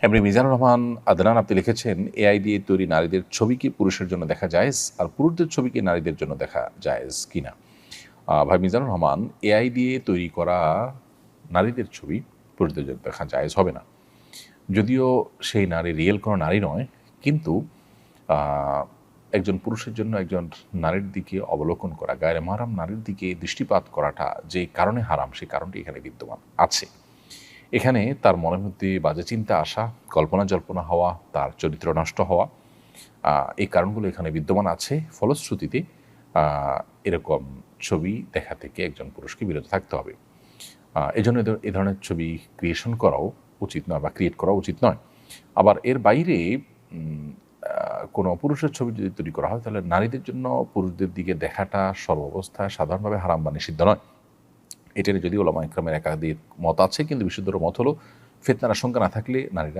এমনি মিজানুর রহমান আদনান আপনি লিখেছেন, এআই দিয়ে তৈরি নারীদের ছবি কি পুরুষের জন্য দেখা জায়েজ, আর পুরুষদের ছবি কি নারীদের জন্য দেখা জায়েজ কিনা? ভাই মিজানুর রহমান, এআই দিয়ে তৈরি করা নারীদের ছবি পুরুষদের জন্য দেখা জায়েজ হবে না। যদিও সেই নারী রিয়েল কোনো নারী নয়, কিন্তু একজন পুরুষের জন্য একজন নারীর দিকে অবলোকন করা, গায়ের মাহরাম নারীর দিকে দৃষ্টিপাত করাটা যে কারণে হারাম, সেই কারণটি এখানে বিদ্যমান আছে। এখানে তার মনের মধ্যে বাজে চিন্তা আসা, কল্পনা জল্পনা হওয়া, তার চরিত্র নষ্ট হওয়া, এই কারণগুলো এখানে বিদ্যমান আছে। ফলশ্রুতিতে এরকম ছবি দেখা থেকে একজন পুরুষকে বিরত থাকতে হবে। এজন্য এ ধরনের ছবি ক্রিয়েশন করাও উচিত নয় বা ক্রিয়েট করা উচিত নয়। আবার এর বাইরে কোনো পুরুষের ছবি যদি তৈরি করা হয়, তাহলে নারীদের জন্য পুরুষদের দিকে দেখাটা সর্বাবস্থায় সাধারণভাবে হারাম বা নিষিদ্ধ নয়। এটা নিয়ে যদিও উলামা ইকরামের একাধিক মত আছে, কিন্তু বিশুদ্ধ মত হলো ফিতনার আশঙ্কা না থাকলে নারীরা